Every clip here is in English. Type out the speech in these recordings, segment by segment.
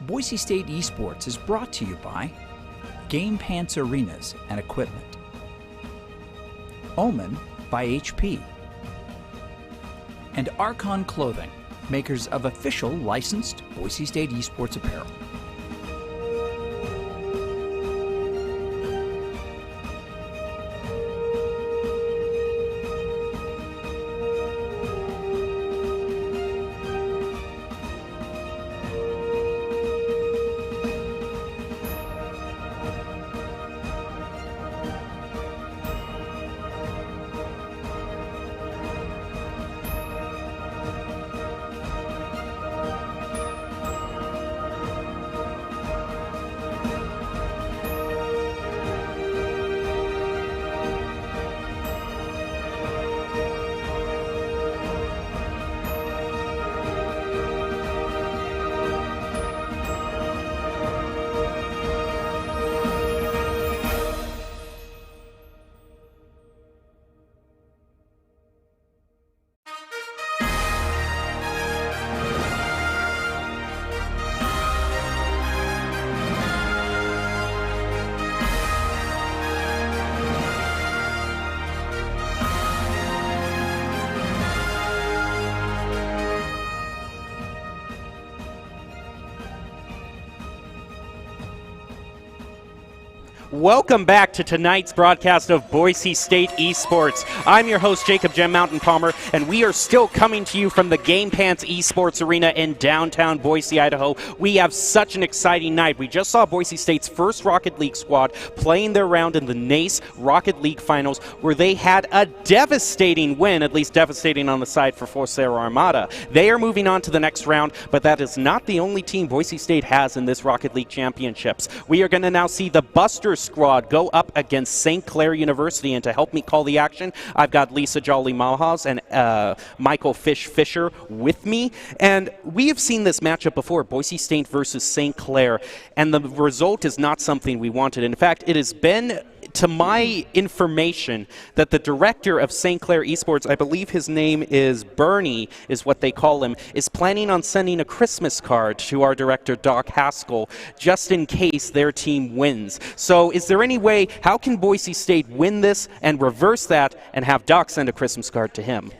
Boise State Esports is brought to you by Game Pants Arenas and Equipment, Omen by HP, and Archon Clothing, makers of official licensed Boise State Esports apparel. Welcome back to tonight's broadcast of Boise State Esports. I'm your host, Jacob Gem Mountain Palmer, and we are still coming to you from the Game Pants Esports Arena in downtown Boise, Idaho. We have such an exciting night. We just saw Boise State's first Rocket League squad playing their round in the NACE Rocket League Finals, where they had a devastating win, at least devastating on the side for Forcera Armada. They are moving on to the next round, but that is not the only team Boise State has in this Rocket League Championships. We are going to now see the Busters squad go up against St Clair University, and to help me call the action, I've got Lisa Jolly Malhaz and Michael Fisher with me. And we have seen this matchup before, Boise State versus St Clair, and the result is not something we wanted. In fact, it has been, to my information, that the director of St Clair Esports, I believe his name is Bernie, is what they call him, is planning on sending a Christmas card to our director, Doc Haskell, just in case their team wins. So is there any way, how can Boise State win this and reverse that and have Doc send a Christmas card to him?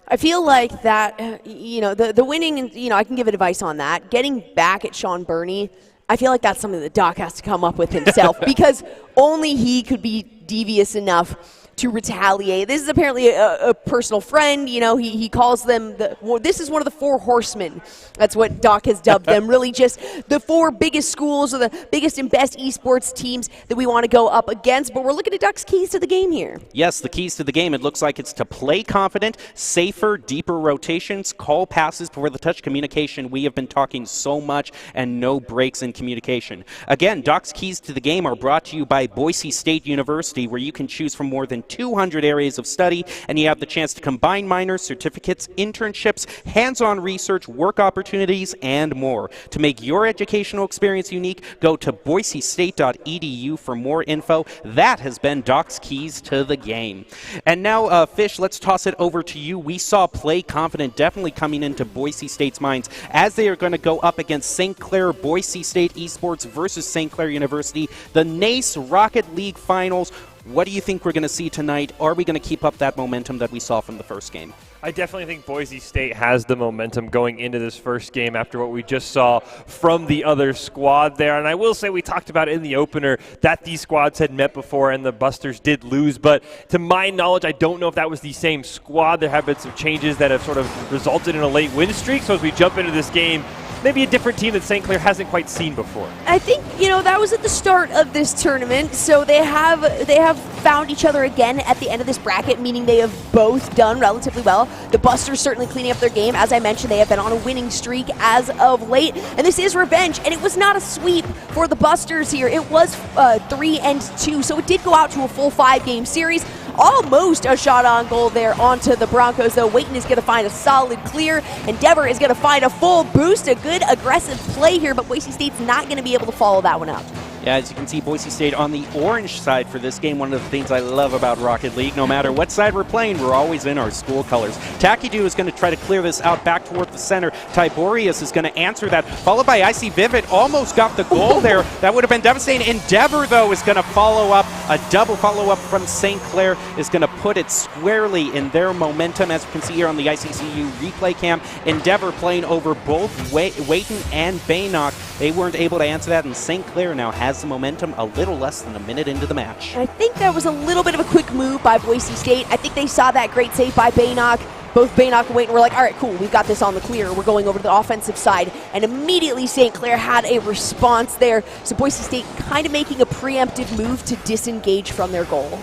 I feel like that, the winning, I can give advice on that. Getting back at Sean Burney, I feel like that's something that Doc has to come up with himself because only he could be devious enough to retaliate. This is apparently a personal friend. He calls them, this is one of the four horsemen. That's what Doc has dubbed them. Really just the four biggest schools or the biggest and best esports teams that we want to go up against. But we're looking at Doc's keys to the game here. Yes, the keys to the game. It looks like it's to play confident, safer, deeper rotations, call passes before the touch, communication. We have been talking so much, and no breaks in communication. Again, Doc's keys to the game are brought to you by Boise State University, where you can choose from more than 200 areas of study, and you have the chance to combine minors, certificates, internships, hands-on research, work opportunities, and more. To make your educational experience unique, go to boisestate.edu for more info. That has been Doc's keys to the game. And now, Fish, let's toss it over to you. We saw play confident definitely coming into Boise State's minds as they are going to go up against St. Clair Boise State Esports versus St. Clair University, the NACE Rocket League Finals. What do you think we're going to see tonight? Are we going to keep up that momentum that we saw from the first game? I definitely think Boise State has the momentum going into this first game after what we just saw from the other squad there. And I will say, we talked about in the opener that these squads had met before and the Busters did lose. But to my knowledge, I don't know if that was the same squad. There have been some changes that have sort of resulted in a late win streak. So as we jump into this game, maybe a different team that St. Clair hasn't quite seen before. I think, that was at the start of this tournament, so they have found each other again at the end of this bracket, meaning they have both done relatively well. The Busters certainly cleaning up their game. As I mentioned, they have been on a winning streak as of late, and this is revenge, and it was not a sweep for the Busters here. It was 3-2, so it did go out to a full 5-game series. Almost a shot on goal there onto the Broncos, though. Waiton is going to find a solid clear. Endeavor is going to find a full boost, a good aggressive play here, but Boise State's not going to be able to follow that one up. Yeah, as you can see, Boise State on the orange side for this game. One of the things I love about Rocket League, no matter what side we're playing, we're always in our school colors. Takidu is going to try to clear this out back toward the center. Tiborius is going to answer that, followed by Icy Vivid. Almost got the goal there. That would have been devastating. Endeavor, though, is going to follow up. A double follow-up from St. Clair is going to put it squarely in their momentum. As you can see here on the ICCU replay cam, Endeavor playing over both Wayton and Baynock. They weren't able to answer that, and St. Clair now has the momentum a little less than a minute into the match. I think that was a little bit of a quick move by Boise State. I think they saw that great save by Baynock. Both Baynock and Wayton were like, all right, cool, we've got this on the clear. We're going over to the offensive side. And immediately St. Clair had a response there. So Boise State kind of making a preemptive move to disengage from their goal.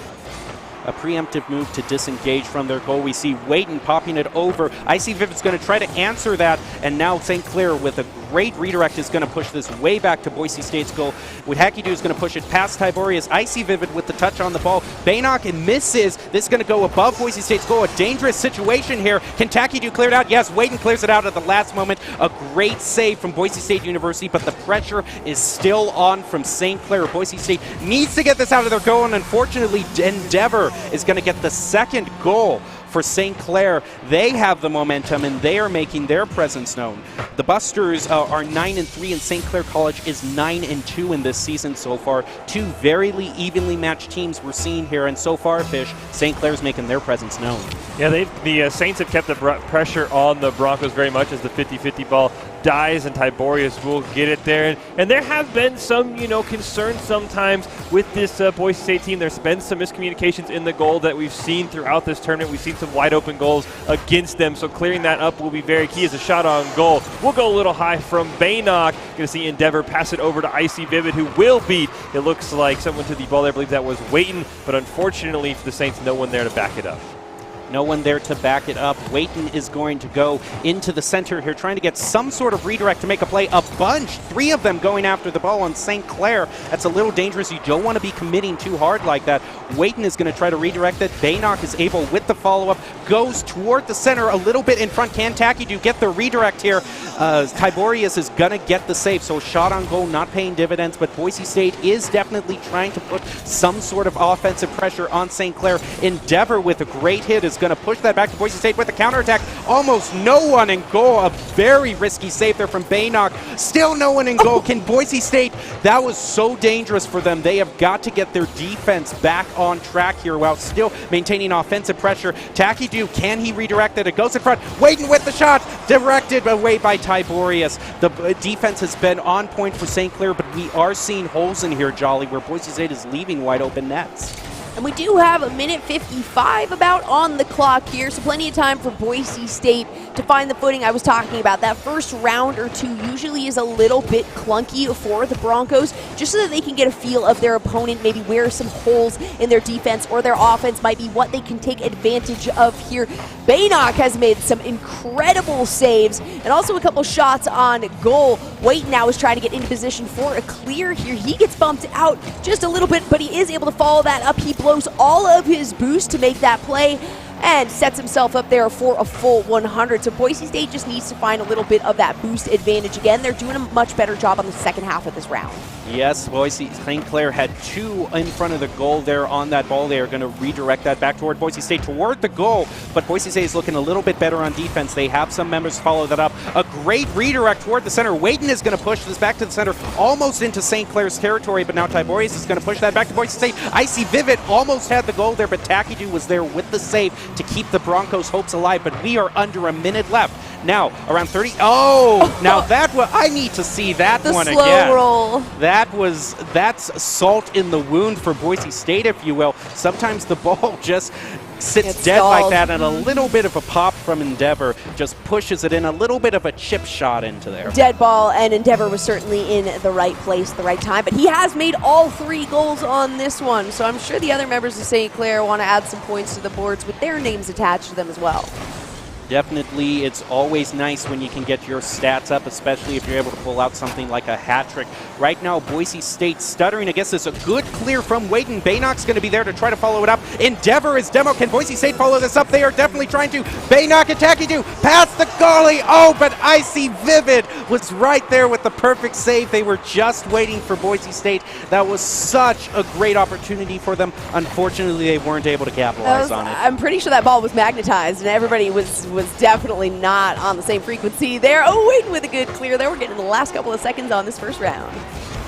A preemptive move to disengage from their goal. We see Wayton popping it over. Icy Vivid's going to try to answer that, and now St. Clair with a great redirect is going to push this way back to Boise State's goal. What Hakidu is going to push it past Tiborius. Icy Vivid with the touch on the ball. Baynock and misses. This is going to go above Boise State's goal. A dangerous situation here. Can Takidu clear it out? Yes, Wayton clears it out at the last moment. A great save from Boise State University, but the pressure is still on from St. Clair. Boise State needs to get this out of their goal, and unfortunately Endeavor is going to get the second goal for St. Clair. They have the momentum, and they are making their presence known. The Busters are 9-3, and St. Clair College is 9-2 in this season so far. Two very evenly matched teams we're seeing here, and so far, Fish, St. Clair's making their presence known. Yeah, the Saints have kept the pressure on the Broncos very much as the 50-50 ball dies, and Tiborius will get it there. And there have been some, concerns sometimes with this Boise State team. There's been some miscommunications in the goal that we've seen throughout this tournament. We've seen some wide open goals against them, so clearing that up will be very key as a shot on goal. We'll go a little high from Baynock. Going to see Endeavor pass it over to Icy Vivid, who will beat, it looks like, someone to the ball there. I believe that was Wayton, but unfortunately for the Saints, no one there to back it up. No one there to back it up. Wayton is going to go into the center here, trying to get some sort of redirect to make a play. A bunch, three of them going after the ball on St. Clair. That's a little dangerous. You don't want to be committing too hard like that. Wayton is going to try to redirect it. Baynock is able with the follow-up, goes toward the center a little bit in front. Can Takidu get the redirect here? Tiborius is going to get the save, so shot on goal not paying dividends, but Boise State is definitely trying to put some sort of offensive pressure on St. Clair. Endeavor with a great hit is going to push that back to Boise State with a counterattack. Almost no one in goal. A very risky save there from Baynock. Still no one in goal. Can Boise State? That was so dangerous for them. They have got to get their defense back on track here while still maintaining offensive pressure. Takidu, can he redirect it? It goes in front. Wayton with the shot. Directed away by Tiborius. The defense has been on point for St. Clair, but we are seeing holes in here, Jolly, where Boise State is leaving wide open nets. And we do have a minute 55 about on the clock here, so plenty of time for Boise State to find the footing I was talking about. That first round or two usually is a little bit clunky for the Broncos, just so that they can get a feel of their opponent, maybe where some holes in their defense or their offense might be, what they can take advantage of here. Baynock has made some incredible saves and also a couple shots on goal. Wayton now is trying to get into position for a clear here. He gets bumped out just a little bit, but he is able to follow that up. He blows all of his boost to make that play and sets himself up there for a full 100. So Boise State just needs to find a little bit of that boost advantage again. They're doing a much better job on the second half of this round. Yes, Boise St. Clair had two in front of the goal there on that ball. They are going to redirect that back toward Boise State, toward the goal, but Boise State is looking a little bit better on defense. They have some members follow that up. A great redirect toward the center. Wayton is going to push this back to the center, almost into St. Clair's territory, but now Tiborius is going to push that back to Boise State. Icy Vivid almost had the goal there, but Takidu was there with the save to keep the Broncos' hopes alive, but we are under a minute left. Now, around 30. Oh, now that was, I need to see that the one slow again. Roll. That's salt in the wound for Boise State, if you will. Sometimes the ball just sits dead like that, and a little bit of a pop from Endeavor just pushes it in, a little bit of a chip shot into there. Dead ball, and Endeavor was certainly in the right place at the right time, but he has made all three goals on this one, so I'm sure the other members of St. Clair want to add some points to the boards with their names attached to them as well. Definitely, it's always nice when you can get your stats up, especially if you're able to pull out something like a hat trick. Right now, Boise State stuttering. I guess it's a good clear from Wayden. Baynock's going to be there to try to follow it up. Endeavor is demo. Can Boise State follow this up? They are definitely trying to. Baynock attacking to past the goalie. Oh, but Icy Vivid was right there with the perfect save. They were just waiting for Boise State. That was such a great opportunity for them. Unfortunately, they weren't able to capitalize on it. I'm pretty sure that ball was magnetized, and everybody was definitely not on the same frequency there. Oh, Wayden with a good clear there. We're getting the last couple of seconds on this first round.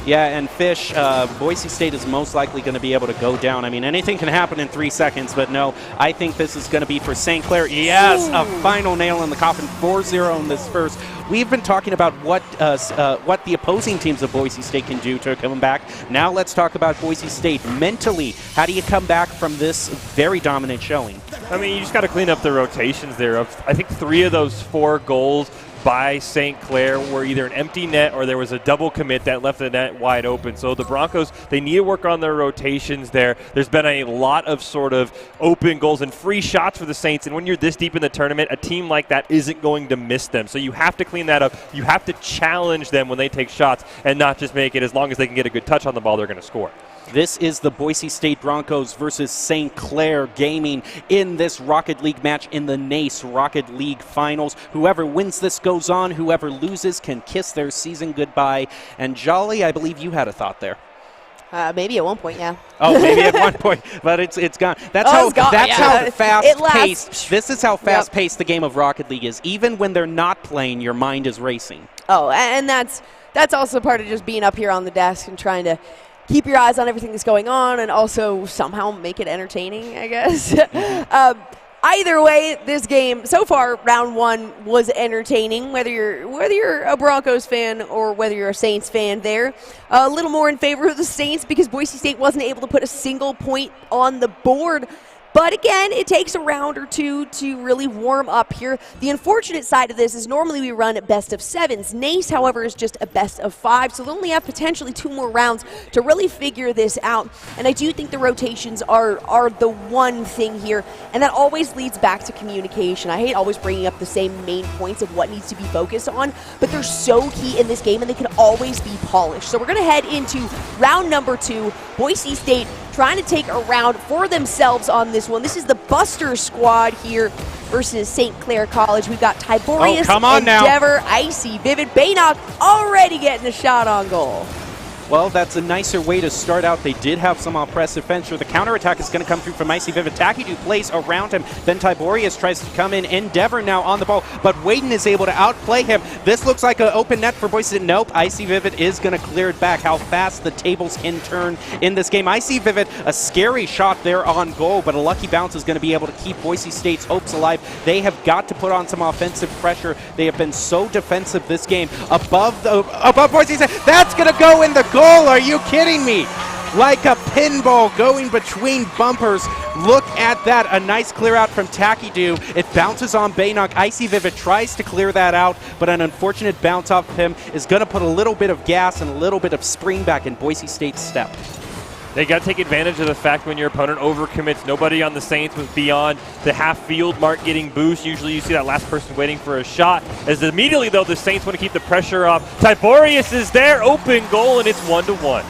Yeah, and Fish, Boise State is most likely going to be able to go down. I mean, anything can happen in 3 seconds, but no, I think this is going to be for St. Clair. Yes, a final nail in the coffin, 4-0 in this first. We've been talking about what the opposing teams of Boise State can do to come back. Now let's talk about Boise State. Mentally, how do you come back from this very dominant showing? I mean, you just got to clean up the rotations there. I think 3 of those 4 goals by St. Clair were either an empty net or there was a double commit that left the net wide open. So the Broncos, they need to work on their rotations there. There's been a lot of sort of open goals and free shots for the Saints, and when you're this deep in the tournament, a team like that isn't going to miss them. So you have to clean that up. You have to challenge them when they take shots and not just make it as long as they can get a good touch on the ball, they're going to score. This is the Boise State Broncos versus St. Clair Gaming in this Rocket League match in the NACE Rocket League Finals. Whoever wins this goes on. Whoever loses can kiss their season goodbye. And Jolly, I believe you had a thought there. Maybe at one point, yeah. Oh, maybe at one point, but it's gone. That's how fast-paced. This is how fast-paced the game of Rocket League is. Even when they're not playing, your mind is racing. Oh, and that's also part of just being up here on the desk and trying to keep your eyes on everything that's going on and also somehow make it entertaining, I guess. Either way, this game, so far, round 1 was entertaining, whether you're a Broncos fan or whether you're a Saints fan there. A little more in favor of the Saints because Boise State wasn't able to put a single point on the board. But again, it takes a round or two to really warm up here. The unfortunate side of this is normally we run at best of 7s. NACE, however, is just a best of 5, so they'll only have potentially 2 more rounds to really figure this out. And I do think the rotations are the one thing here, and that always leads back to communication. I hate always bringing up the same main points of what needs to be focused on, but they're so key in this game, and they can always be polished. So we're going to head into round number 2. Boise State trying to take a round for themselves on this one. This is the Buster squad here versus St. Clair College. We've got Tiberius, Endeavor, Icy, Vivid, Baynock already getting a shot on goal. Well, that's a nicer way to start out. They did have some oppressive fence. The counterattack is going to come through from Icy Vivid. Takidu plays around him. Then Tiberius tries to come in. Endeavor now on the ball, but Wayden is able to outplay him. This looks like an open net for Boise State. Nope, Icy Vivid is going to clear it back. How fast the tables can turn in this game. Icy Vivid, a scary shot there on goal, but a lucky bounce is going to be able to keep Boise State's hopes alive. They have got to put on some offensive pressure. They have been so defensive this game. Above Boise State. That's going to go in the goal. Are you kidding me? Like a pinball going between bumpers. Look at that. A nice clear out from Takidu. It bounces on Baynock. Icy Vivid tries to clear that out, but an unfortunate bounce off of him is going to put a little bit of gas and a little bit of spring back in Boise State's step. They got to take advantage of the fact when your opponent overcommits. Nobody on the Saints was beyond the half-field mark getting boost. Usually you see that last person waiting for a shot. As immediately, though, the Saints want to keep the pressure up. Tiberius is there, open goal, and it's 1-1.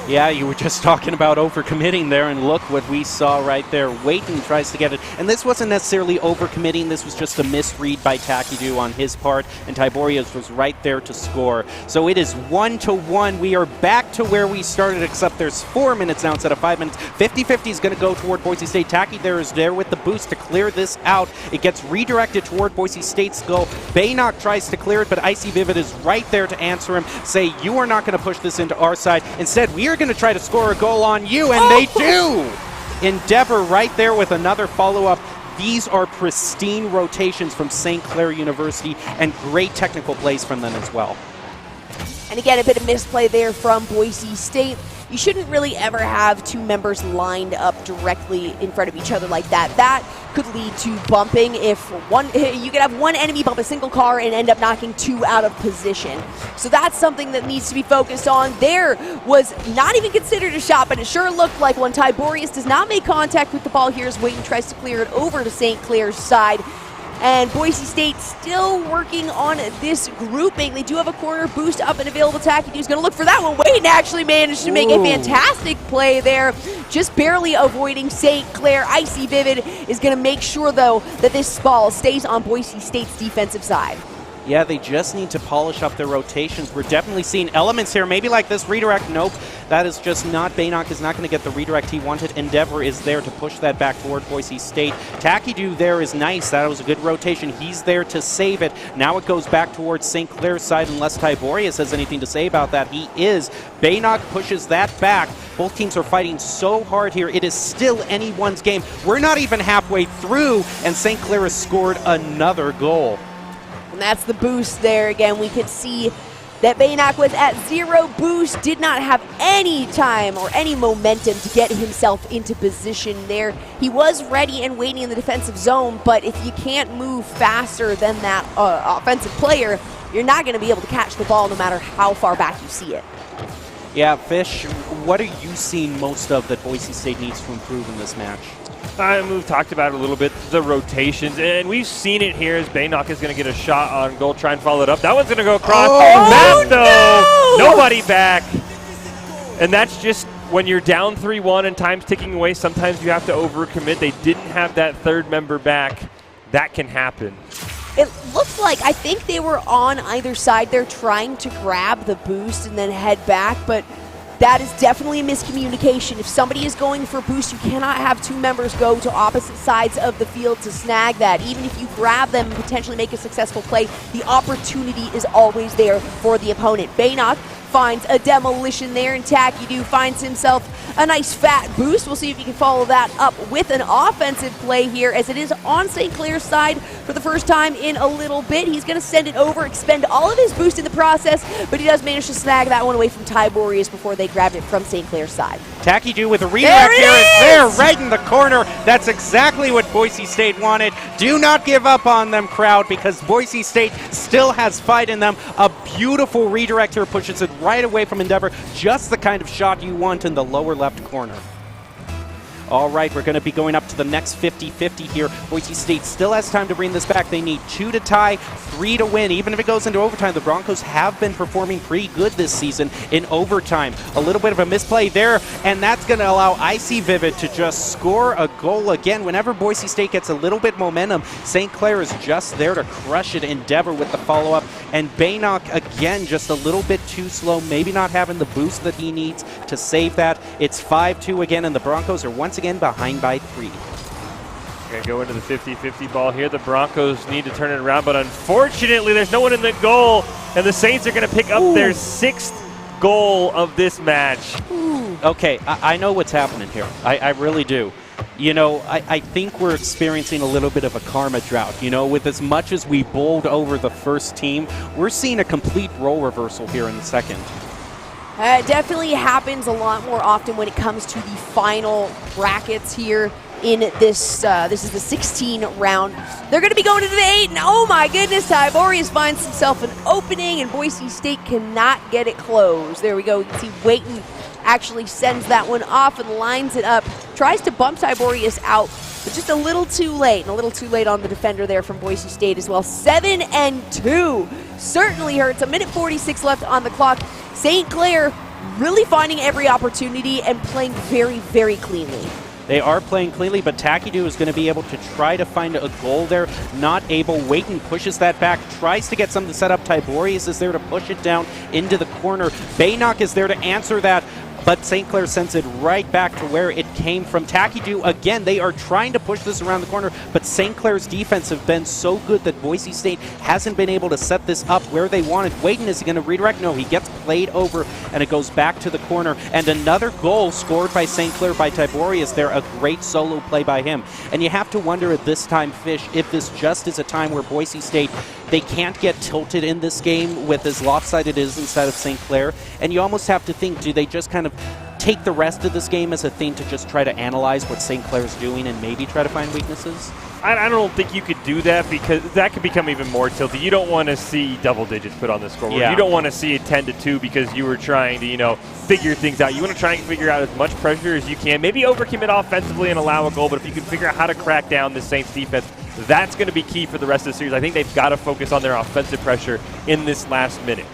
Yeah, you were just talking about overcommitting there, and look what we saw right there. Wayton tries to get it, and this wasn't necessarily overcommitting. This was just a misread by Takidu on his part, and Tiberius was right there to score. So it is 1-1. We are back to where we started, except there's 4 minutes now instead of 5 minutes. 50-50 is going to go toward Boise State. Taki there is there with the boost to clear this out. It gets redirected toward Boise State's goal. Baynock tries to clear it, but Icy Vivid is right there to answer him, say, you are not going to push this into our side. Instead, we are going to try to score a goal on you, and they do! Endeavor right there with another follow-up. These are pristine rotations from St. Clair University and great technical plays from them as well. And again, a bit of misplay there from Boise State. You shouldn't really ever have 2 members lined up directly in front of each other like that. That could lead to bumping. If you could have one enemy bump a single car and end up knocking 2 out of position. So that's something that needs to be focused on. There was not even considered a shot, but it sure looked like one. Tiberius does not make contact with the ball here as Wayton tries to clear it over to St. Clair's side. And Boise State still working on this grouping. They do have a corner boost up and available. Takidu's going to look for that one. Wade actually managed to make a fantastic play there, just barely avoiding St. Clair. Icy Vivid is going to make sure, though, that this ball stays on Boise State's defensive side. Yeah, they just need to polish up their rotations. We're definitely seeing elements here, maybe like this redirect. Nope, that is just not. Baynock is not going to get the redirect he wanted. Endeavor is there to push that back toward Boise State. Takidu there is nice. That was a good rotation. He's there to save it. Now it goes back towards St. Clair's side unless Tiborius has anything to say about that. He is. Baynock pushes that back. Both teams are fighting so hard here. It is still anyone's game. We're not even halfway through, and St. Clair has scored another goal. And that's the boost there. Again, we could see that Baynock was at 0 boost, did not have any time or any momentum to get himself into position there. He was ready and waiting in the defensive zone, but if you can't move faster than that offensive player, you're not going to be able to catch the ball no matter how far back you see it. Yeah, Fish, what are you seeing most of that Boise State needs to improve in this match? We've talked about it a little bit, the rotations, and we've seen it here as Baynock is going to get a shot on goal, try and follow it up. That one's going to go across. Nobody back. And that's just when you're down 3-1 and time's ticking away, sometimes you have to overcommit. They didn't have that third member back. That can happen. It looked like, I think they were on either side. They're trying to grab the boost and then head back, but that is definitely a miscommunication. If somebody is going for boost, you cannot have two members go to opposite sides of the field to snag that. Even if you grab them and potentially make a successful play, the opportunity is always there for the opponent. Baynock finds a demolition there, and Takidu finds himself a nice fat boost. We'll see if he can follow that up with an offensive play here, as it is on St. Clair's side for the first time in a little bit. He's going to send it over, expend all of his boost in the process, but he does manage to snag that one away from Tiborius before they grabbed it from St. Clair's side. Takidu with a redirect here is there, right in the corner. That's exactly what Boise State wanted. Do not give up on them, crowd, because Boise State still has fight in them. A beautiful redirect here pushes it right away from Endeavor. Just the kind of shot you want in the lower left corner. All right, we're going to be going up to the next 50-50 here. Boise State still has time to bring this back. They need 2 to tie, 3 to win. Even if it goes into overtime, the Broncos have been performing pretty good this season in overtime. A little bit of a misplay there, and that's going to allow Icy Vivid to just score a goal again. Whenever Boise State gets a little bit momentum, St. Clair is just there to crush it. Endeavor with the follow-up, and Baynock again just a little bit too slow, maybe not having the boost that he needs to save that. It's 5-2 again, and the Broncos are once again behind by 3. We're going to go into the 50-50 ball here. The Broncos need to turn it around, but unfortunately there's no one in the goal, and the Saints are going to pick up their 6th goal of this match. Okay, I know what's happening here. I really do. You know, I think we're experiencing a little bit of a karma drought. You know, with as much as we bowled over the first team, we're seeing a complete role reversal here in the second. It definitely happens a lot more often when it comes to the final brackets here in this. This is the 16 round. They're going to be going into the 8, and oh my goodness, Tiborius finds himself an opening, and Boise State cannot get it closed. There we go. You can see Waiton actually sends that one off and lines it up. Tries to bump Tiborius out, but just a little too late, and a little too late on the defender there from Boise State as well. 7-2 certainly hurts. 1:46 left on the clock. St. Clair really finding every opportunity and playing very, very cleanly. They are playing cleanly, but Takidu is going to be able to try to find a goal there. Not able. Waiton pushes that back, tries to get something set up. Tiborius is there to push it down into the corner. Baynock is there to answer that, but St. Clair sends it right back to where it came from. Takidu, again, they are trying to push this around the corner, but St. Clair's defense have been so good that Boise State hasn't been able to set this up where they wanted. Waiton, is he going to redirect? No, he gets played over, and it goes back to the corner. And another goal scored by St. Clair by Tiborius there, a great solo play by him. And you have to wonder at this time, Fish, if this just is a time where Boise State, they can't get tilted in this game with as lopsided it is inside of St. Clair. And you almost have to think, do they just kind of take the rest of this game as a thing to just try to analyze what St. Clair's doing and maybe try to find weaknesses? I don't think you could do that, because that could become even more tilty. You don't want to see double digits put on the scoreboard. Yeah. You don't want to see it 10-2 because you were trying to, you know, figure things out. You want to try and figure out as much pressure as you can. Maybe overcommit offensively and allow a goal, but if you can figure out how to crack down the Saints defense, That's going to be key for the rest of the series. I think they've got to focus on their offensive pressure in this last minute.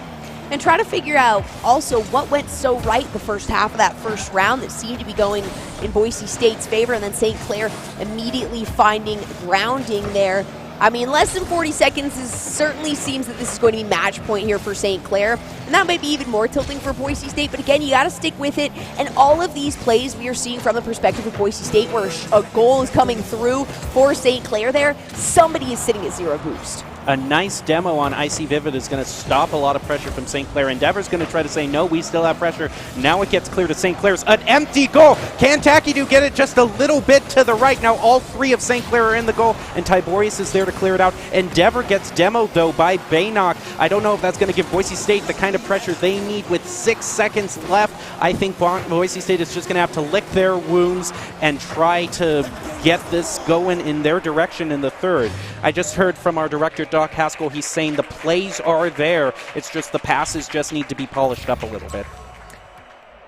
And try to figure out also what went so right the first half of that first round that seemed to be going in Boise State's favor, and then St. Clair immediately finding grounding there. I mean, less than 40 seconds certainly seems that this is going to be match point here for St. Clair, and that might be even more tilting for Boise State, but again, you got to stick with it, and all of these plays we are seeing from the perspective of Boise State where a goal is coming through for St. Clair there, somebody is sitting at 0 boost. A nice demo on Icy Vivid is going to stop a lot of pressure from St. Clair. Endeavor's going to try to say, no, we still have pressure. Now it gets clear to St. Clair's. An empty goal. Can Takidu get it just a little bit to the right? Now all 3 of St. Clair are in the goal, and Tiberius is there to clear it out. Endeavor gets demoed, though, by Baynock. I don't know if that's going to give Boise State the kind of pressure they need with 6 seconds left. I think Boise State is just going to have to lick their wounds and try to get this going in their direction in the third. I just heard from our director, Doc Haskell. He's saying the plays are there. It's just the passes just need to be polished up a little bit.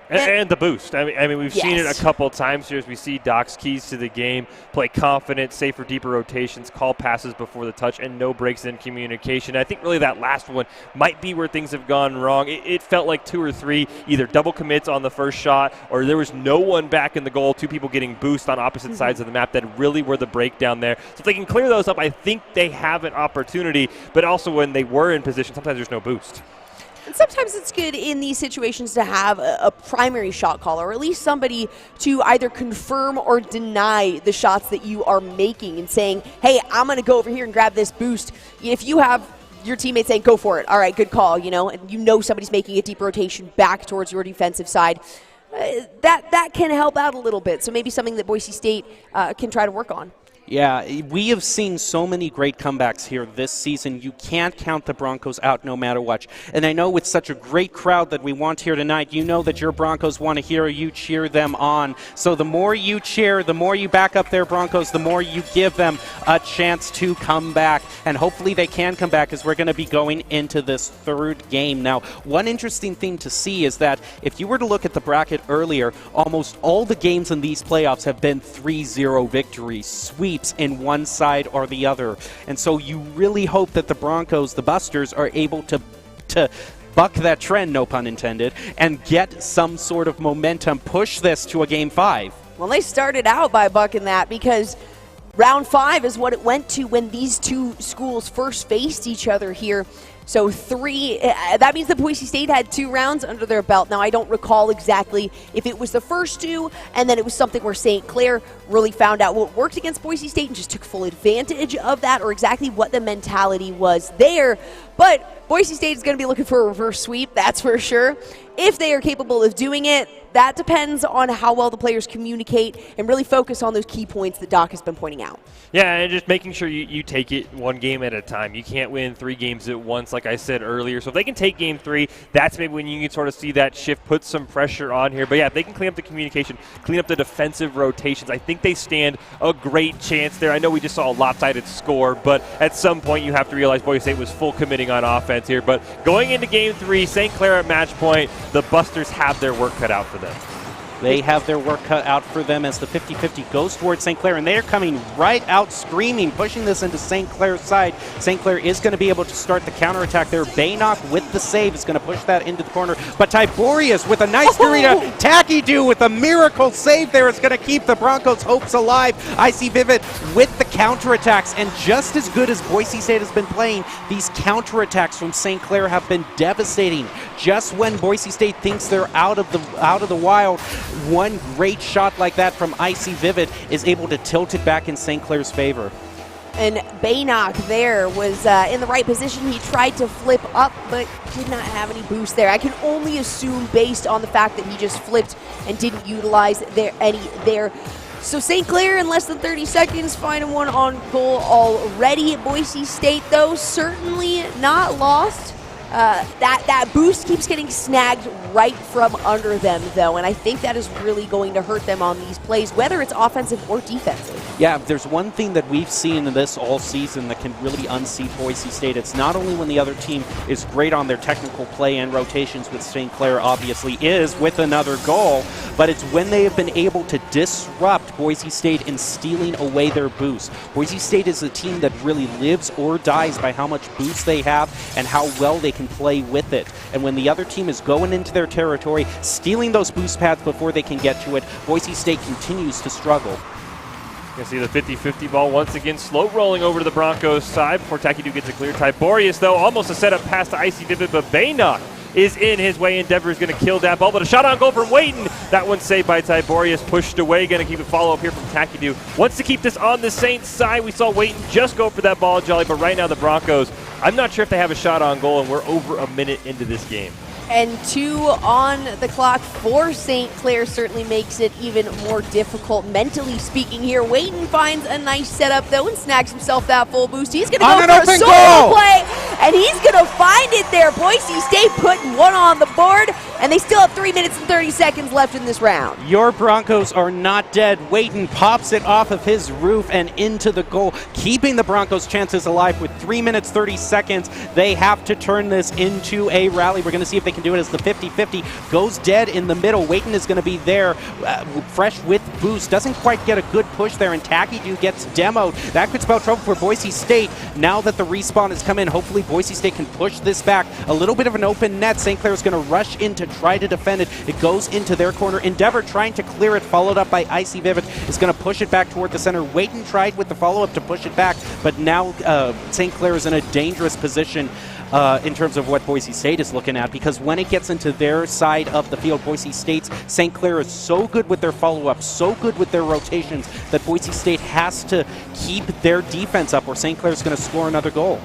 And the boost. I mean, we've seen it a couple times here as we see Doc's keys to the game: play confident, safer, deeper rotations, call passes before the touch, and no breaks in communication. I think really that last one might be where things have gone wrong. It felt like 2 or 3 either double commits on the first shot, or there was no one back in the goal, 2 people getting boost on opposite sides of the map that really were the breakdown there. So if they can clear those up, I think they have an opportunity, but also when they were in position, sometimes there's no boost. And sometimes it's good in these situations to have a primary shot caller, or at least somebody to either confirm or deny the shots that you are making and saying, hey, I'm going to go over here and grab this boost. If you have your teammates saying, go for it, all right, good call, and you know somebody's making a deep rotation back towards your defensive side, that can help out a little bit. So maybe something that Boise State can try to work on. Yeah, we have seen so many great comebacks here this season. You can't count the Broncos out no matter what. And I know with such a great crowd that we want here tonight, you know that your Broncos want to hear you cheer them on. So the more you cheer, the more you back up their Broncos, the more you give them a chance to come back. And hopefully they can come back as we're going to be going into this third game. Now, one interesting thing to see is that if you were to look at the bracket earlier, almost all the games in these playoffs have been 3-0 victories, sweeps in one side or the other. And so you really hope that the Broncos, the Busters, are able to buck that trend, no pun intended, and get some sort of momentum, push this to a Game 5. Well, they started out by bucking that because round 5 is what it went to when these 2 schools first faced each other here. So 3, that means that Boise State had 2 rounds under their belt. Now, I don't recall exactly if it was the first 2, and then it was something where St. Clair really found out what worked against Boise State and just took full advantage of that, or exactly what the mentality was there. But Boise State is going to be looking for a reverse sweep, that's for sure. If they are capable of doing it, that depends on how well the players communicate and really focus on those key points that Doc has been pointing out. Yeah, and just making sure you take it 1 game at a time. You can't win 3 games at once, like I said earlier. So if they can take Game 3, that's maybe when you can sort of see that shift, put some pressure on here. But yeah, if they can clean up the communication, clean up the defensive rotations, I think they stand a great chance there. I know we just saw a lopsided score, but at some point you have to realize Boise State was full committing on offense here. But going into Game 3, St. Clair at match point, the Busters have their work cut out for them. They have their work cut out for them as the 50-50 goes towards St. Clair, and they are coming right out screaming, pushing this into St. Clair's side. St. Clair is going to be able to start the counterattack there. Baynock with the save is going to push that into the corner, but Tiberius with a nice Dorita Tacky-Do with a miracle save there is going to keep the Broncos' hopes alive. Icy Vivid with the counterattacks, and just as good as Boise State has been playing, these counterattacks from St. Clair have been devastating. Just when Boise State thinks they're out of the wild, one great shot like that from Icy Vivid is able to tilt it back in St. Clair's favor. And Baynock there was in the right position. He tried to flip up, but did not have any boost there. I can only assume based on the fact that he just flipped and didn't utilize any there. So St. Clair in less than 30 seconds, finding one on goal already. Boise State, though, certainly not lost. That boost keeps getting snagged right from under them, though, and I think that is really going to hurt them on these plays, whether it's offensive or defensive. Yeah, there's one thing that we've seen in this all season that can really unseat Boise State. It's not only when the other team is great on their technical play and rotations, with St. Clair obviously is with another goal, but it's when they have been able to disrupt Boise State in stealing away their boost. Boise State is a team that really lives or dies by how much boost they have and how well they can play with it. And when the other team is going into their territory, stealing those boost pads before they can get to it, Boise State continues to struggle. You can see the 50-50 ball once again slow rolling over to the Broncos side before Takidu gets a clear. Tiborius, though, almost a setup pass to Icy Vivid, but Baynock is in his way. Endeavor is going to kill that ball, but a shot on goal from Wayton. That one's saved by Tiborius, pushed away. Going to keep a follow-up here from Takidu. Wants to keep this on the Saints side. We saw Wayton just go for that ball, Jolly, but right now the Broncos, I'm not sure if they have a shot on goal, and we're over a minute into this game. And 2 on the clock for St. Clair certainly makes it even more difficult mentally speaking here. Wayton finds a nice setup, though, and snags himself that full boost. He's going to go for a solo play, and he's going to find it there. Boise State putting one on the board, and they still have 3 minutes and 30 seconds left in this round. Your Broncos are not dead. Wayton pops it off of his roof and into the goal, keeping the Broncos' chances alive with 3 minutes, 30 seconds. They have to turn this into a rally. We're going to see if they can do it as the 50-50 goes dead in the middle. Wayton is going to be there, fresh with boost. Doesn't quite get a good push there, and Takidu gets demoed. That could spell trouble for Boise State. Now that the respawn has come in, hopefully Boise State can push this back. A little bit of an open net. St. Clair is going to rush in to try to defend it. It goes into their corner. Endeavor trying to clear it, followed up by Icy Vivid, is going to push it back toward the center. Wayton tried with the follow-up to push it back, but now St. Clair is in a dangerous position in terms of what Boise State is looking at, because when it gets into their side of the field, Boise State's St. Clair is so good with their follow-up, so good with their rotations, that Boise State has to keep their defense up or St. Clair is going to score another goal.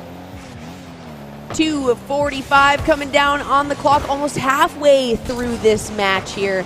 2:45 coming down on the clock, almost halfway through this match here.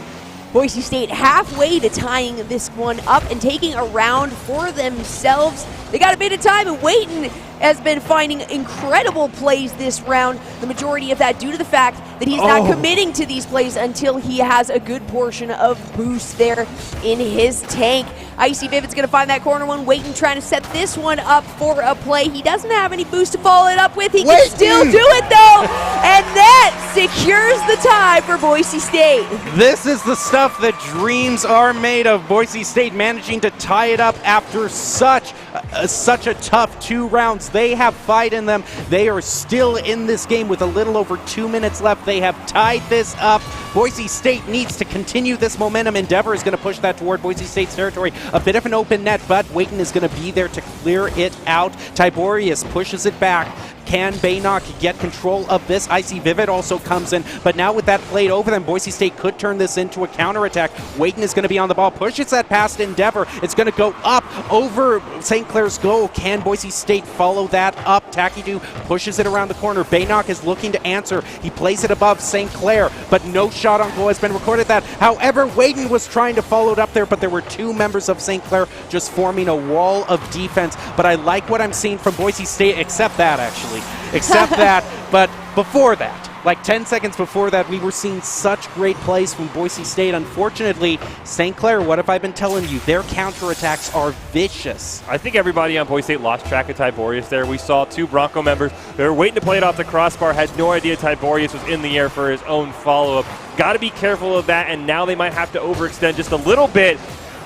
Boise State halfway to tying this one up and taking a round for themselves. They got a bit of time, and Wayton has been finding incredible plays this round. The majority of that due to the fact that he's not committing to these plays until he has a good portion of boost there in his tank. Icy Vivid's going to find that corner one. Wayton trying to set this one up for a play. He doesn't have any boost to follow it up with. He can still do it, though, and that secures the tie for Boise State. This is the stuff that dreams are made of. Boise State managing to tie it up after such a tough 2 rounds. They have fight in them. They are still in this game with a little over 2 minutes left. They have tied this up. Boise State needs to continue this momentum. Endeavor is going to push that toward Boise State's territory. A bit of an open net, but Wayton is going to be there to clear it out. Tiborius pushes it back. Can Baynock get control of this? Icy Vivid also comes in, but now with that played over them, Boise State could turn this into a counterattack. Wayton is going to be on the ball, pushes that past Endeavor. It's going to go up over St. Clair's goal. Can Boise State follow that up? Takidu pushes it around the corner. Baynock is looking to answer. He plays it above St. Clair, but no shot on goal has been recorded that. However, Wayton was trying to follow it up there, but there were 2 members of St. Clair just forming a wall of defense. But I like what I'm seeing from Boise State, except that, actually. Except that, but before that, like 10 seconds before that, we were seeing such great plays from Boise State. Unfortunately, St. Clair, what have I been telling you? Their counterattacks are vicious. I think everybody on Boise State lost track of Tiborius there. We saw 2 Bronco members. They were waiting to play it off the crossbar, had no idea Tiborius was in the air for his own follow-up. Got to be careful of that, and now they might have to overextend just a little bit,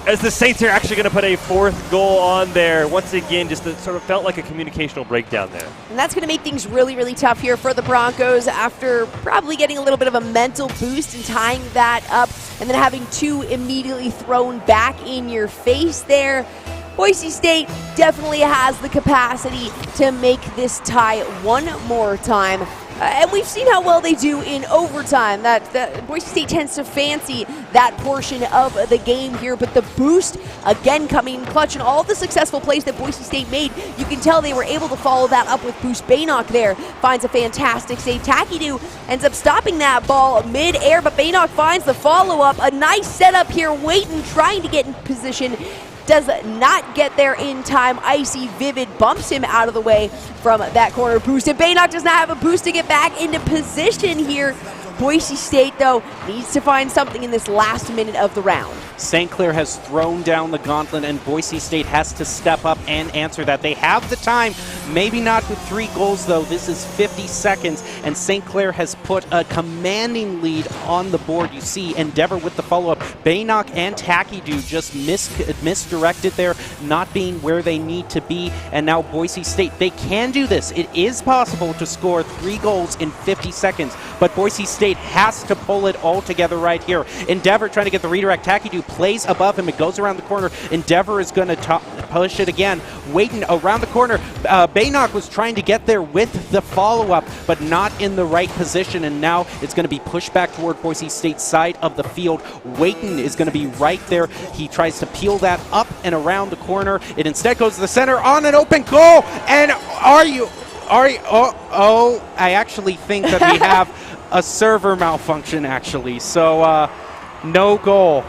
as the Saints are actually going to put a 4th goal on there. Once again, just sort of felt like a communicational breakdown there. And that's going to make things really, really tough here for the Broncos after probably getting a little bit of a mental boost and tying that up and then having 2 immediately thrown back in your face there. Boise State definitely has the capacity to make this tie one more time. And we've seen how well they do in overtime. That Boise State tends to fancy that portion of the game here, but the boost, again, coming in clutch, and all the successful plays that Boise State made, you can tell they were able to follow that up with boost. Baynock there finds a fantastic save. Takidu ends up stopping that ball mid-air, but Baynock finds the follow-up. A nice setup here. Wayton trying to get in position. does not get there in time. Icy Vivid bumps him out of the way from that corner boost. And Baynock does not have a boost to get back into position here. Boise State, though, needs to find something in this last minute of the round. St. Clair has thrown down the gauntlet, and Boise State has to step up and answer that. They have the time, maybe not with 3 goals, though. This is 50 seconds, and St. Clair has put a commanding lead on the board. You see Endeavor with the follow-up. Baynock and Takidu just misdirected there, not being where they need to be, and now Boise State, they can do this. It is possible to score 3 goals in 50 seconds, but Boise State has to pull it all together right here. Endeavor trying to get the redirect. Takidu plays above him. It goes around the corner. Endeavor is going to push it again. Waiting around the corner. Baynock was trying to get there with the follow-up, but not in the right position, and now it's going to be pushed back toward Boise State's side of the field. Waiting is going to be right there. He tries to peel that up and around the corner. It instead goes to the center on an open goal, and I actually think that we have a server malfunction, actually. So no goal.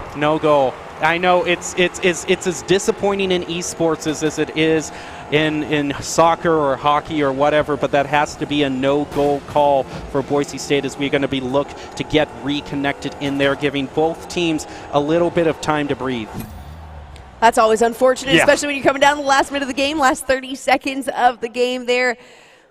I know it's as disappointing in esports as it is in soccer or hockey or whatever, but that has to be a no-goal call for Boise State, as we're going to be looked to get reconnected in there, giving both teams a little bit of time to breathe. That's always unfortunate, especially when you're coming down the last minute of the game, last 30 seconds of the game there.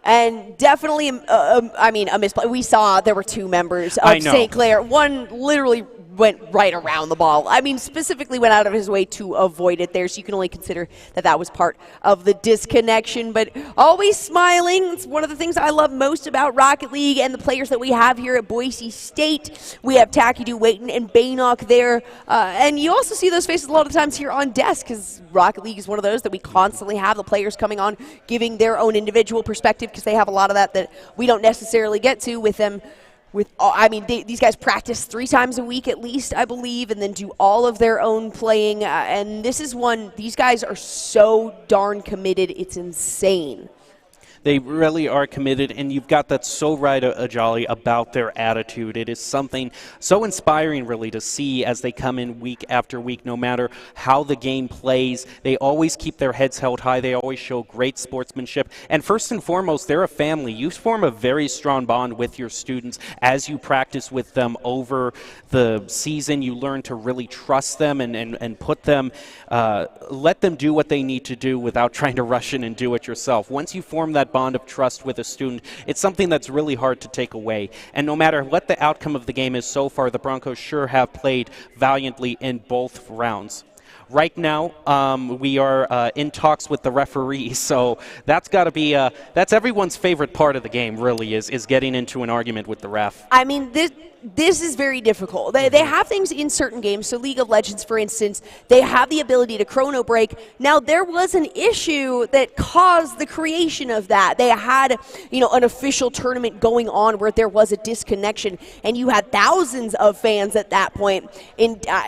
And definitely, a misplay. We saw there were 2 members of St. Clair. One literally went right around the ball. Specifically went out of his way to avoid it there, so you can only consider that was part of the disconnection. But always smiling. It's one of the things I love most about Rocket League and the players that we have here at Boise State. We have Takidu, Waiton, and Baynock there. And you also see those faces a lot of times here on desk, because Rocket League is one of those that we constantly have the players coming on, giving their own individual perspective, because they have a lot of that we don't necessarily get to with them. These guys practice 3 times a week at least, I believe, and then do all of their own playing. And this is one, these guys are so darn committed, it's insane. They really are committed, and you've got that so right, Ajali, about their attitude. It is something so inspiring, really, to see as they come in week after week, no matter how the game plays. They always keep their heads held high. They always show great sportsmanship. And first and foremost, they're a family. You form a very strong bond with your students as you practice with them over the season. You learn to really trust them and put them, let them do what they need to do without trying to rush in and do it yourself. Once you form that bond of trust with a student, it's something that's really hard to take away. And no matter what the outcome of the game is so far, the Broncos sure have played valiantly in both rounds. Right now, we are in talks with the referee, so that's got to be that's everyone's favorite part of the game, really, is getting into an argument with the ref. This is very difficult. They have things in certain games. So League of Legends, for instance, they have the ability to chrono break. Now, there was an issue that caused the creation of that. They had, an official tournament going on where there was a disconnection, and you had thousands of fans at that point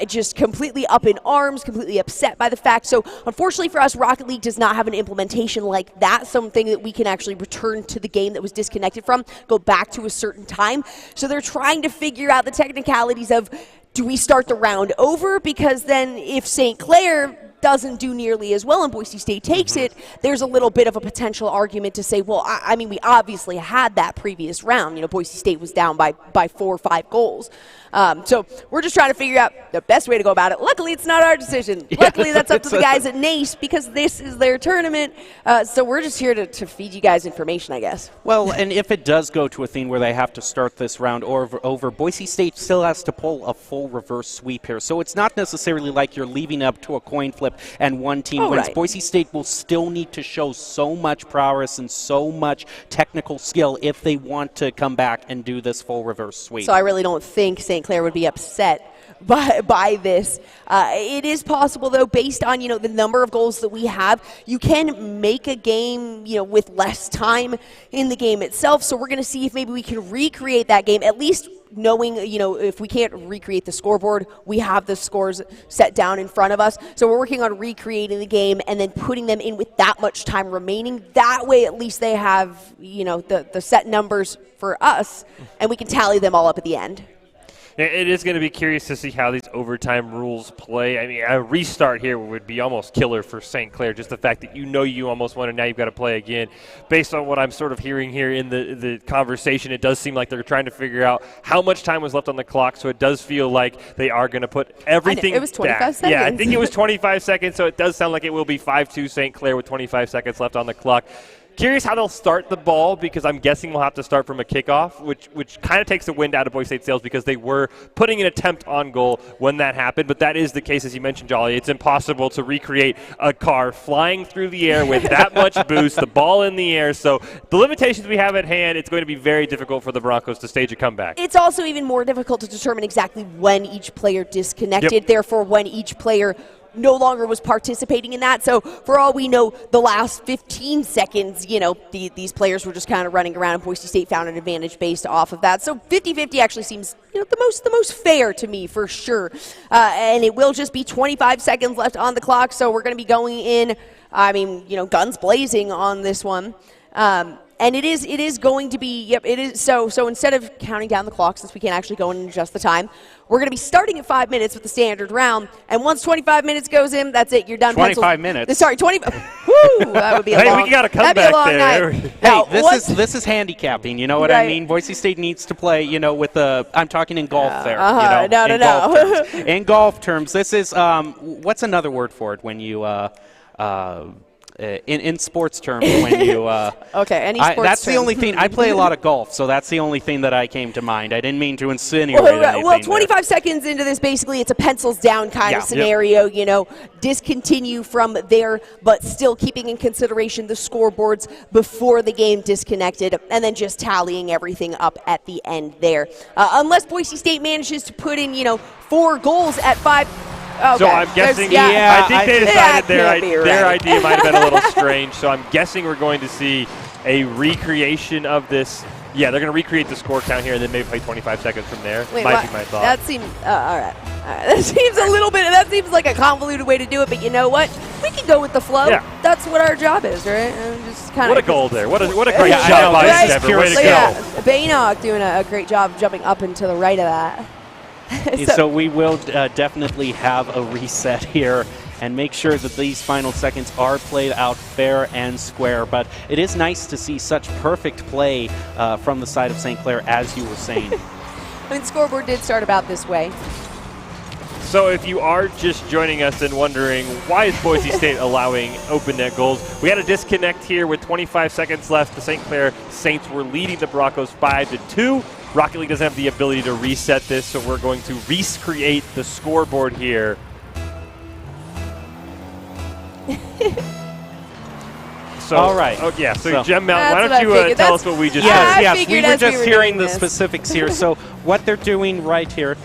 just completely up in arms, completely upset by the fact. So unfortunately for us, Rocket League does not have an implementation like that, something that we can actually return to the game that was disconnected from, go back to a certain time. So they're trying to figure out the technicalities of, do we start the round over? Because then if St. Clair doesn't do nearly as well and Boise State takes it, there's a little bit of a potential argument to say, well, we obviously had that previous round. Boise State was down by 4 or 5 goals. So we're just trying to figure out the best way to go about it. Luckily, it's not our decision. Luckily, that's up to the guys at NACE, because this is their tournament. So we're just here to feed you guys information, I guess. Well, and if it does go to a thing where they have to start this round over, Boise State still has to pull a full reverse sweep here. So it's not necessarily like you're leaving up to a coin flip and one team wins. Right. Boise State will still need to show so much prowess and so much technical skill if they want to come back and do this full reverse sweep. So I really don't think St. Clair would be upset by this. It is possible, though, based on the number of goals that we have, you can make a game with less time in the game itself. So we're going to see if maybe we can recreate that game, at least knowing, if we can't recreate the scoreboard, we have the scores set down in front of us. So we're working on recreating the game and then putting them in with that much time remaining. That way, at least they have, the set numbers for us, and we can tally them all up at the end. It is going to be curious to see how these overtime rules play. I mean, a restart here would be almost killer for St. Clair, just the fact that you almost won and now you've got to play again. Based on what I'm sort of hearing here in the conversation, it does seem like they're trying to figure out how much time was left on the clock, so it does feel like they are going to put everything It was 25 back. seconds. Yeah, I think it was 25 seconds, so it does sound like it will be 5-2 St. Clair with 25 seconds left on the clock. Curious how they'll start the ball, because I'm guessing we'll have to start from a kickoff, which kind of takes the wind out of Boise State's sails, because they were putting an attempt on goal when that happened. But that is the case, as you mentioned, Jolly. It's impossible to recreate a car flying through the air with that much boost, the ball in the air. So the limitations we have at hand, it's going to be very difficult for the Broncos to stage a comeback. It's also even more difficult to determine exactly when each player disconnected, therefore when each player no longer was participating in that. So for all we know, the last 15 seconds, these players were just kind of running around, and Boise State found an advantage based off of that. So 50-50 actually seems the most fair to me, for sure. And it will just be 25 seconds left on the clock, so we're going to be going in, guns blazing on this one. And it is going to be, it is. So instead of counting down the clock, since we can't actually go in and adjust the time, we're going to be starting at 5 minutes with the standard round. And once 25 minutes goes in, that's it. You're done. 25 minutes. Sorry, 20. Woo! That would be a long. We got to come that'd back be a long there. night. Hey, Now, this is handicapping. You know what I mean? Boise State needs to play. with I'm talking in golf there. No. Golf terms. In golf terms, this is what's another word for it when you in sports terms when you okay, any sports that's term. the only thing. I play a lot of golf, so that's the only thing that I came to mind. I didn't mean to insinuate anything. Well, 25 seconds into this, basically, it's a pencils down kind of scenario. Discontinue from there, but still keeping in consideration the scoreboards before the game disconnected, and then just tallying everything up at the end there. Unless Boise State manages to put in, 4 goals at 5. Okay. So I'm guessing, I think they decided their idea might have been a little strange. So I'm guessing we're going to see a recreation of this. Yeah, they're going to recreate the score count here and then maybe play 25 seconds from there. Might be my thought. That seems, all right. That seems a little bit, that seems like a convoluted way to do it, but you know what? We can go with the flow. Yeah. That's what our job is, right? Just kind What a goal there. What a great job by Endeavor. Way to go. Yeah, Baynock doing a great job jumping up and to the right of that. So we will definitely have a reset here and make sure that these final seconds are played out fair and square. But it is nice to see such perfect play from the side of St. Clair, as you were saying. Scoreboard did start about this way. So if you are just joining us and wondering why is Boise State allowing open net goals, we had a disconnect here with 25 seconds left. The St. Clair Saints were leading the Broncos 5-2. Rocket League doesn't have the ability to reset this, so we're going to recreate the scoreboard here. So, all right. Oh, yeah. So Gem Mountain, why don't you tell us what we just heard? Yes, we were just hearing the specifics here. So what they're doing right here,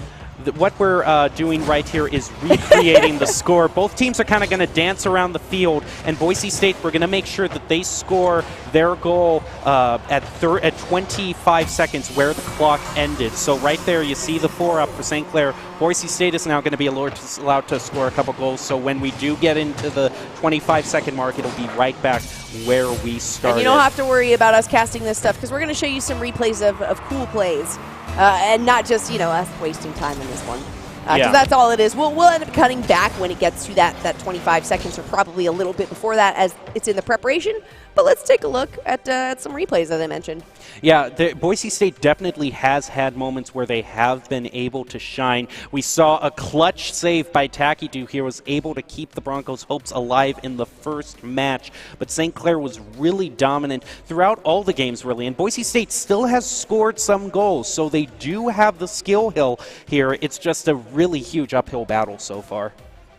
what we're doing right here is recreating the score. Both teams are kind of going to dance around the field, and Boise State, we're going to make sure that they score their goal at 25 seconds where the clock ended. So right there, you see the 4 up for St. Clair. Boise State is now going to be allowed to score a couple goals. So when we do get into the 25-second mark, it'll be right back where we started. And you don't have to worry about us casting this stuff, because we're going to show you some replays of cool plays. And not just, us wasting time in this one. Because that's all it is. We'll end up cutting back when it gets to that 25 seconds, or probably a little bit before that, as it's in the preparation. But let's take a look at some replays, as I mentioned. Yeah, Boise State definitely has had moments where they have been able to shine. We saw a clutch save by Takidu here, was able to keep the Broncos' hopes alive in the first match. But St. Clair was really dominant throughout all the games, really. And Boise State still has scored some goals, so they do have the skill hill here. It's just a really huge uphill battle so far.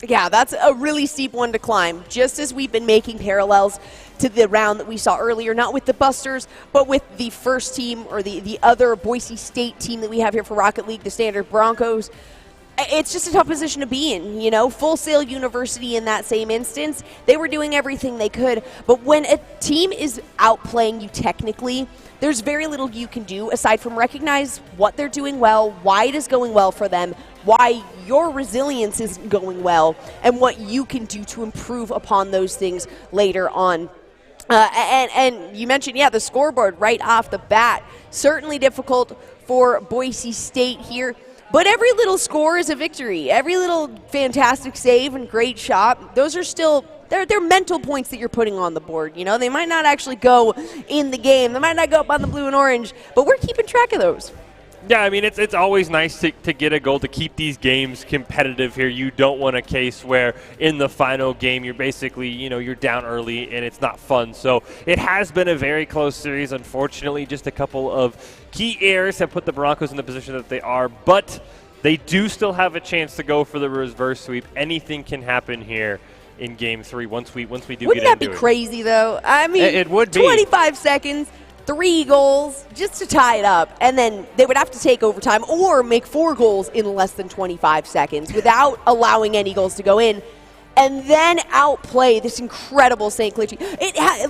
Yeah, that's a really steep one to climb, just as we've been making parallels to the round that we saw earlier, not with the Busters, but with the first team, or the other Boise State team that we have here for Rocket League, the Standard Broncos. It's just a tough position to be in, Full Sail University in that same instance. They were doing everything they could, but when a team is outplaying you technically, there's very little you can do aside from recognize what they're doing well, why it is going well for them, why your resilience isn't going well, and what you can do to improve upon those things later on. And you mentioned, the scoreboard right off the bat. Certainly difficult for Boise State here. But every little score is a victory. Every little fantastic save and great shot, those are still, they're mental points that you're putting on the board. You know, they might not actually go in the game. They might not go up on the blue and orange, but we're keeping track of those. Yeah, I mean, it's always nice to get a goal to keep these games competitive here. You don't want a case where in the final game you're basically, you're down early and it's not fun. So it has been a very close series. Unfortunately, just a couple of key errors have put the Broncos in the position that they are, but they do still have a chance to go for the reverse sweep. Anything can happen here in Game 3 once we do Wouldn't get into it. that be crazy, though? I mean, it would be. 25 seconds. 3 goals just to tie it up, and then they would have to take overtime or make 4 goals in less than 25 seconds without allowing any goals to go in, and then outplay this incredible St. Clair team.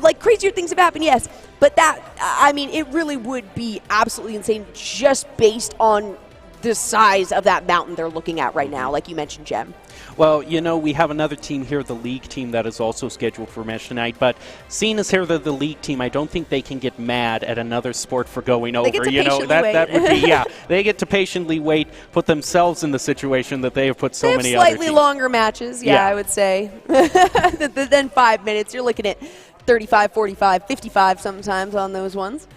Like, crazier things have happened, yes, but it really would be absolutely insane just based on the size of that mountain they're looking at right now, like you mentioned, Jem. Well, we have another team here, the league team, that is also scheduled for a match tonight. But seeing as here they're the league team, I don't think they can get mad at another sport for going over. They get to patiently wait. That would be, yeah. They get to patiently wait, put themselves in the situation that they have put so many other teams. Slightly longer matches, yeah, I would say, than 5 minutes. You're looking at 35, 45, 55 sometimes on those ones.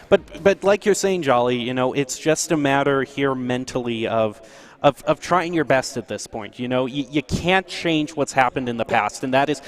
But like you're saying, Jolly, it's just a matter here mentally of trying your best at this point. You can't change what's happened in the past, and that is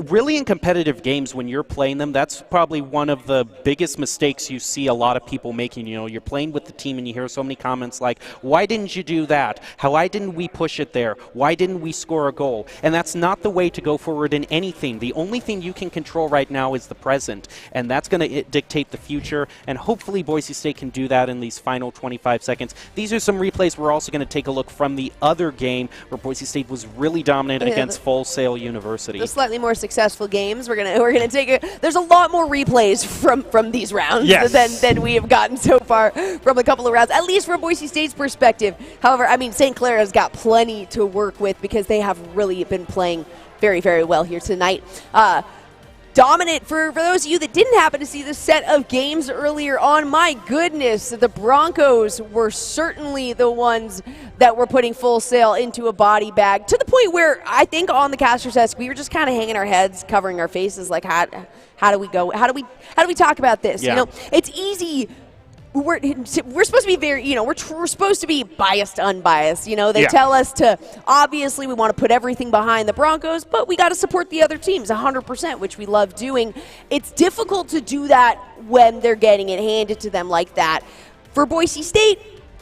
really in competitive games when you're playing them, that's probably one of the biggest mistakes you see a lot of people making. You're playing with the team and you hear so many comments like, why didn't you do that? Why didn't we push it there? Why didn't we score a goal? And that's not the way to go forward in anything. The only thing you can control right now is the present, and that's going to dictate the future, and hopefully Boise State can do that in these final 25 seconds. These are some replays we're also going to take a look from the other game where Boise State was really dominant against Full Sail University. The slightly more successful games. We're gonna take there's a lot more replays from these rounds than we have gotten so far from a couple of rounds, at least from Boise State's perspective. However, St. Clair has got plenty to work with because they have really been playing very, very well here tonight. Dominant for those of you that didn't happen to see the set of games earlier on. My goodness, the Broncos were certainly the ones that were putting Full Sail into a body bag, to the point where I think on the caster's desk we were just kind of hanging our heads, covering our faces, like how do we go? How do we talk about this? Yeah. It's easy. We're supposed to be very, we're supposed to be biased, unbiased. They tell us to, obviously we want to put everything behind the Broncos, but we got to support the other teams 100%, which we love doing. It's difficult to do that when they're getting it handed to them like that. For Boise State,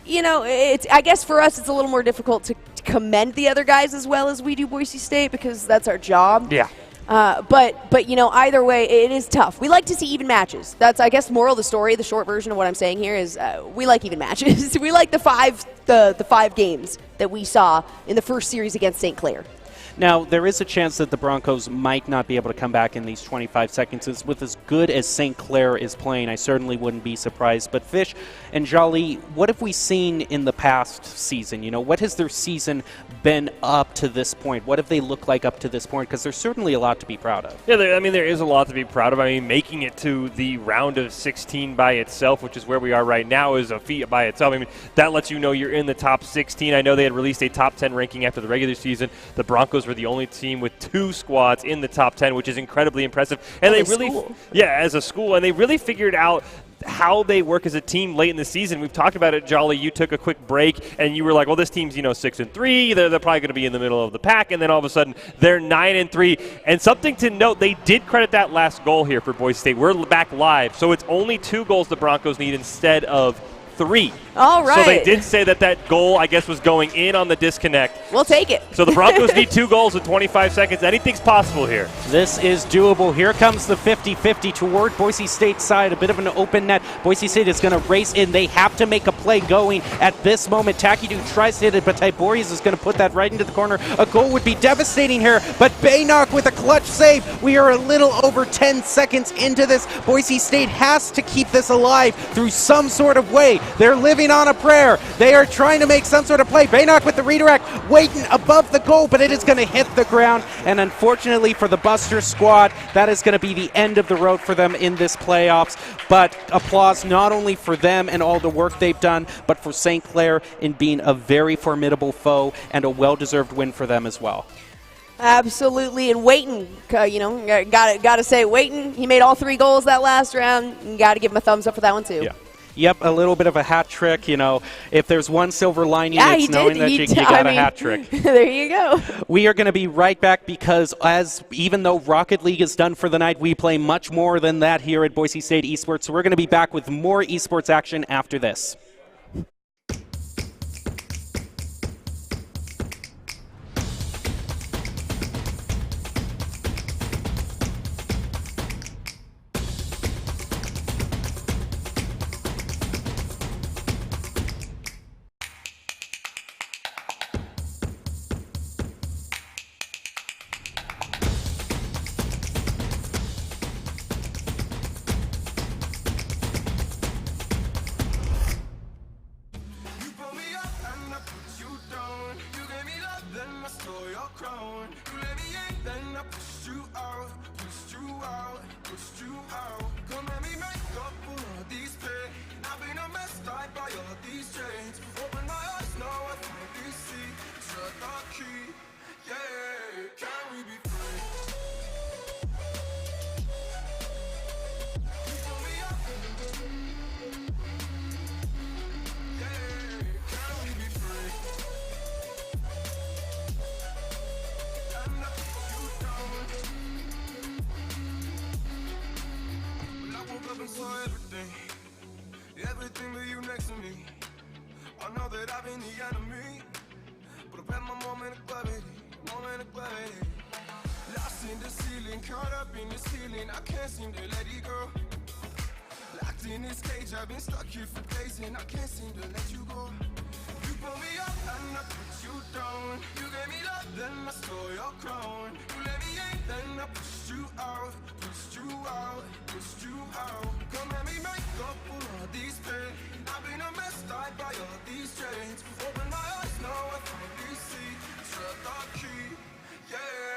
I guess for us it's a little more difficult to commend the other guys as well as we do Boise State because that's our job. Yeah. But either way, it is tough. We like to see even matches. That's, I guess, moral of the story. The short version of what I'm saying here is we like even matches. We like the five games that we saw in the first series against St. Clair. Now, there is a chance that the Broncos might not be able to come back in these 25 seconds. With as good as St. Clair is playing, I certainly wouldn't be surprised. But Fish and Jolly, what have we seen in the past season? What has their season been up to this point? What have they looked like up to this point? Because there's certainly a lot to be proud of. Yeah, there is a lot to be proud of. Making it to the round of 16 by itself, which is where we are right now, is a feat by itself. That lets you know you're in the top 16. I know they had released a top 10 ranking after the regular season. The Broncos were the only team with 2 squads in the top 10, which is incredibly impressive. And as a school, and they really figured out how they work as a team late in the season. We've talked about it, Jolly. You took a quick break, and you were like, well, this team's 6-3. They're probably going to be in the middle of the pack, and then all of a sudden they're 9-3. And something to note, they did credit that last goal here for Boise State. We're back live, so it's only 2 goals the Broncos need instead of 3. All right. So they did say that goal, I guess, was going in on the disconnect. We'll take it. So the Broncos need 2 goals in 25 seconds. Anything's possible here. This is doable. Here comes the 50-50 toward Boise State's side. A bit of an open net. Boise State is going to race in. They have to make a play going at this moment. Takidu tries to hit it, but Tiborius is going to put that right into the corner. A goal would be devastating here, but Baynock with a clutch save. We are a little over 10 seconds into this. Boise State has to keep this alive through some sort of way. They're living on a prayer. They are trying to make some sort of play. Baynock with the redirect, waiting above the goal, but it is going to hit the ground. And unfortunately for the Buster squad, that is going to be the end of the road for them in this playoffs. But applause not only for them and all the work they've done, but for St. Clair in being a very formidable foe and a well-deserved win for them as well. Absolutely, and Waiton, got to say, Waiton, he made all 3 goals that last round. You got to give him a thumbs up for that one too. Yeah. Yep, a little bit of a hat trick. If there's one silver lining, yeah, it's knowing that you got a hat trick. There you go. We are going to be right back because even though Rocket League is done for the night, we play much more than that here at Boise State Esports. So we're going to be back with more esports action after this. Everything but you next to me. I know that I've been the enemy, but I've had my moment of gravity. Lost in the ceiling, caught up in this feeling. I can't seem to let it go. Locked in this cage, I've been stuck here for days, and I can't seem to let you go. You pull me up and I put you down. You gave me love, then I stole your crown. You let me in, then I pushed you out. Come at me, make up for all these pain. I've been a mess, tied by all these chains. Open my eyes, now I finally see. Shut the key, yeah.